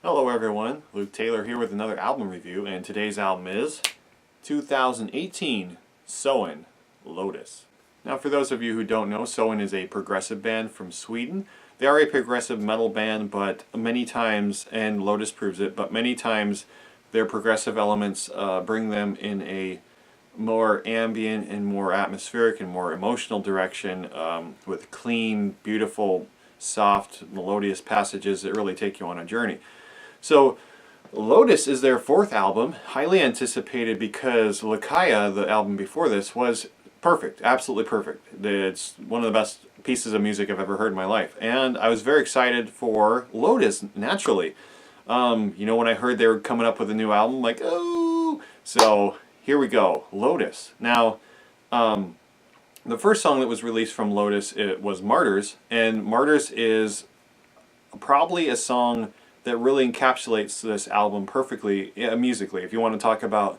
Hello everyone, Luke Taylor here with another album review, and today's album is 2018 Soen Lotus. Now for those of you who don't know, Soen is a progressive band from Sweden. They are a progressive metal band, but many times, and Lotus proves it, but many times their progressive elements bring them in a more ambient and more atmospheric and more emotional direction, with clean, beautiful, soft, melodious passages that really take you on a journey. So Lotus is their fourth album, highly anticipated because Lakaya, the album before this, was perfect, absolutely perfect. It's one of the best pieces of music I've ever heard in my life. And I was very excited for Lotus, naturally. You know, when I heard they were coming up with a new album, like, oh! So here we go, Lotus. Now, the first song that was released from Lotus, it was Martyrs, and Martyrs is probably a song that really encapsulates this album perfectly, musically. If you want to talk about,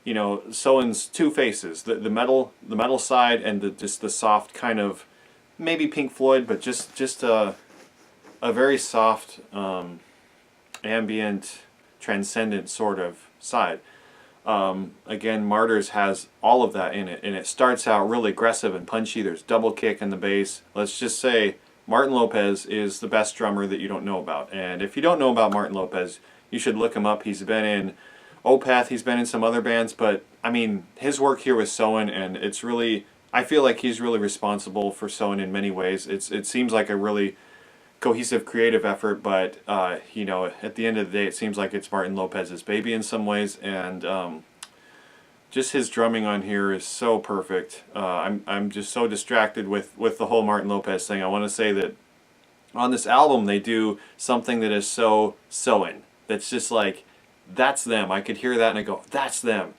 you know, Soen's two faces, the metal side, and just the soft kind of, maybe Pink Floyd, but just a very soft, ambient, transcendent sort of side. Again, Martyrs has all of that in it, and it starts out really aggressive and punchy. There's double kick in the bass. Let's just say Martin Lopez is the best drummer that you don't know about. And if you don't know about Martin Lopez, you should look him up. He's been in Opeth, he's been in some other bands, but I mean, his work here with Soen, and it's really, I feel like he's really responsible for Soen in many ways. It seems like a really cohesive creative effort, but you know, at the end of the day, it seems like it's Martin Lopez's baby in some ways, and just his drumming on here is so perfect. I'm just so distracted with the whole Martin Lopez thing. I want to say that on this album they do something that is so Soen. That's just like, that's them. I could hear that and I go, that's them.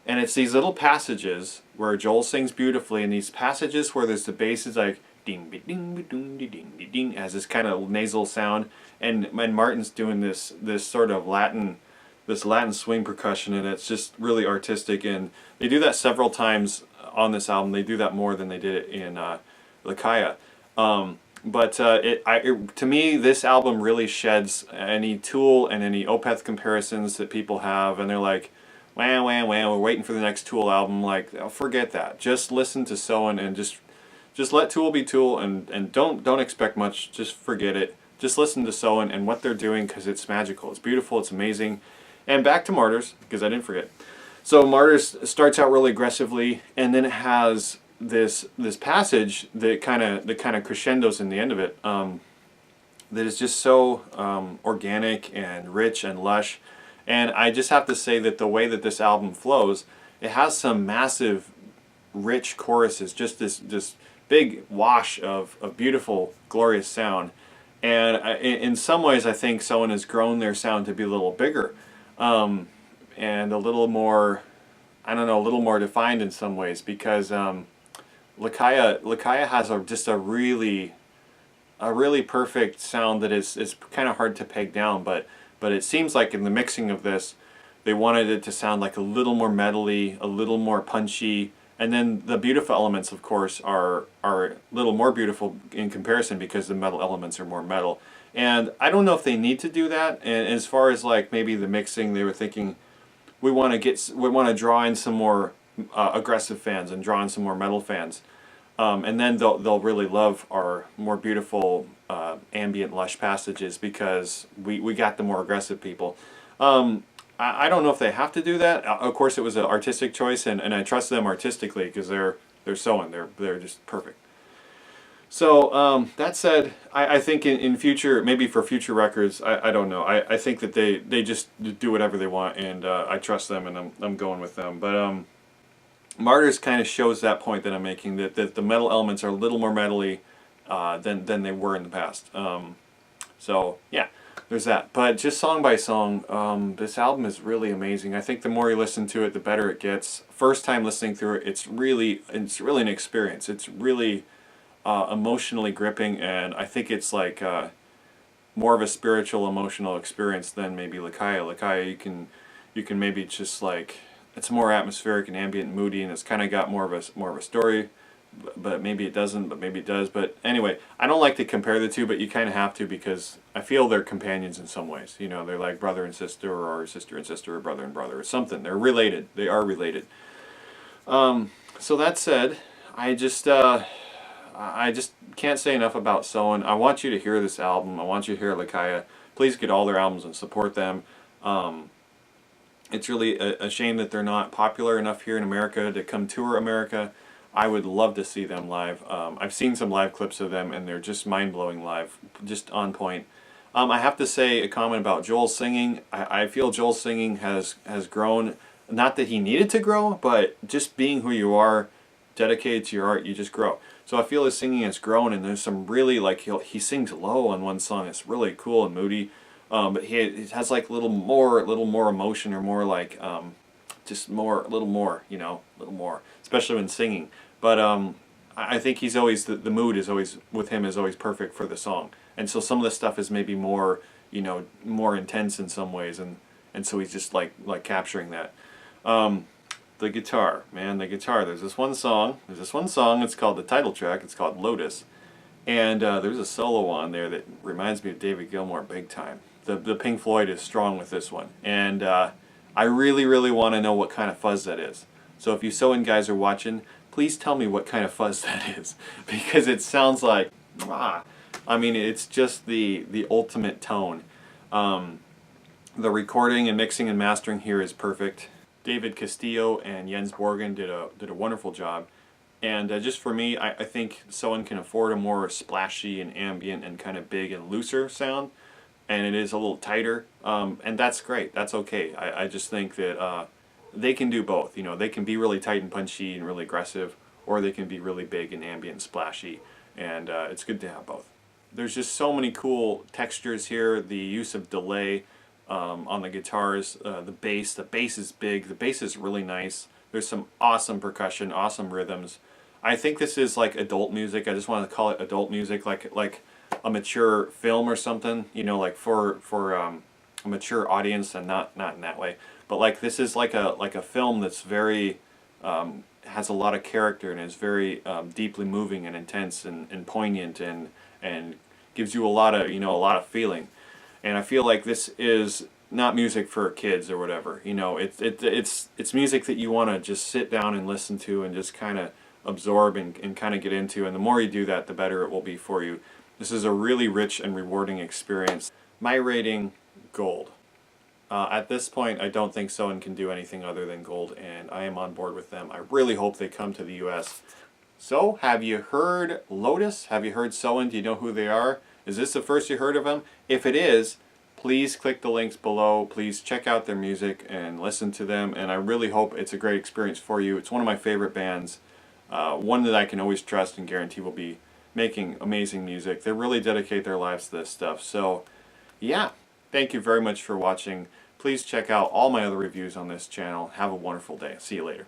And it's these little passages where Joel sings beautifully, and these passages where there's the bass is like ding ding ding ding ding, has this kind of nasal sound, and Martin's doing this sort of Latin swing percussion, and it's just really artistic, and they do that several times on this album. They do that more than they did it in Lakaya. To me, this album really sheds any Tool and any Opeth comparisons that people have, and they're like, wah, wah, wah, we're waiting for the next Tool album. Like, oh, forget that. Just listen to Soen and just let Tool be Tool, and don't expect much. Just forget it. Just listen to Soen and what they're doing, because it's magical. It's beautiful. It's amazing. And back to Martyrs, because I didn't forget. So Martyrs starts out really aggressively, and then it has this passage that kind of crescendos in the end of it, that is just so organic and rich and lush. And I just have to say that the way that this album flows, it has some massive, rich choruses, just this big wash of beautiful, glorious sound. And in some ways, I think Soen has grown their sound to be a little bigger, and a little more, I don't know, a little more defined in some ways, because Lakaya has just a really perfect sound that is kind of hard to peg down, but it seems like in the mixing of this, they wanted it to sound like a little more metally, a little more punchy, and then the beautiful elements, of course, are a little more beautiful in comparison, because the metal elements are more metal. And I don't know if they need to do that. And as far as like maybe the mixing, they were thinking, we want to draw in some more aggressive fans and draw in some more metal fans, and then they'll really love our more beautiful ambient, lush passages, because we got the more aggressive people. I don't know if they have to do that. Of course, it was an artistic choice, and I trust them artistically, because they're Soen. They're just perfect. So that said, I think in future, maybe for future records, I don't know. I think that they just do whatever they want, and I trust them, and I'm going with them. But Martyrs kind of shows that point that I'm making, that the metal elements are a little more metally than they were in the past. So yeah, there's that. But just song by song, this album is really amazing. I think the more you listen to it, the better it gets. First time listening through it, it's really an experience. It's really emotionally gripping, and I think it's like more of a spiritual, emotional experience than maybe Lakaya. Lakaya, you can maybe just like, it's more atmospheric and ambient and moody, and it's kind of got more of a story but maybe it doesn't, but maybe it does. But anyway, I don't like to compare the two, but you kind of have to, because I feel they're companions in some ways. You know, they're like brother and sister, or sister and sister, or brother and brother, or something. They're related. They are related. So that said, I just can't say enough about Soen. I want you to hear this album. I want you to hear Lakaya. Please get all their albums and support them. It's really a shame that they're not popular enough here in America to come tour America. I would love to see them live. I've seen some live clips of them, and they're just mind-blowing live, just on point. I have to say a comment about Joel's singing. I feel Joel's singing has grown. Not that he needed to grow, but just being who you are, dedicated to your art, you just grow. So I feel his singing has grown, and there's some really, like, he sings low on one song. It's really cool and moody, but he has like a little more emotion, or more like just more, a little more, you know, a little more, especially when singing. But I think he's always, the mood is always, with him, is always perfect for the song. And so some of the stuff is maybe more, you know, more intense in some ways, and so he's just like capturing that. The guitar, man, the guitar. There's this one song. It's called the title track. It's called Lotus, and there's a solo on there that reminds me of David Gilmour big time. The Pink Floyd is strong with this one, and I really want to know what kind of fuzz that is. So if you Soen guys are watching, please tell me what kind of fuzz that is, because it sounds like, I mean, it's just the ultimate tone. The recording and mixing and mastering here is perfect. David Castillo and Jens Borgen did a wonderful job, and just for me, I think Soen can afford a more splashy and ambient and kind of big and looser sound, and it is a little tighter, and that's great. That's okay. I just think that they can do both. You know, they can be really tight and punchy and really aggressive, or they can be really big and ambient and splashy, and it's good to have both. There's just so many cool textures here. The use of delay on the guitars, the bass is big, the bass is really nice. There's some awesome percussion, awesome rhythms. I think this is like adult music. I just want to call it adult music, like a mature film or something, you know, like for a mature audience, and not in that way, but like this is like a film that's very has a lot of character, and is very deeply moving and intense and poignant, and gives you a lot of feeling. And I feel like this is not music for kids or whatever. You know, it's music that you want to just sit down and listen to, and just kind of absorb and kind of get into. And the more you do that, the better it will be for you. This is a really rich and rewarding experience. My rating, gold. At this point, I don't think Soen can do anything other than gold, and I am on board with them. I really hope they come to the US. So, have you heard Lotus? Have you heard Soen? Do you know who they are? Is this the first you heard of them? If it is, please click the links below. Please check out their music and listen to them. And I really hope it's a great experience for you. It's one of my favorite bands. One that I can always trust and guarantee will be making amazing music. They really dedicate their lives to this stuff. So, yeah. Thank you very much for watching. Please check out all my other reviews on this channel. Have a wonderful day. See you later.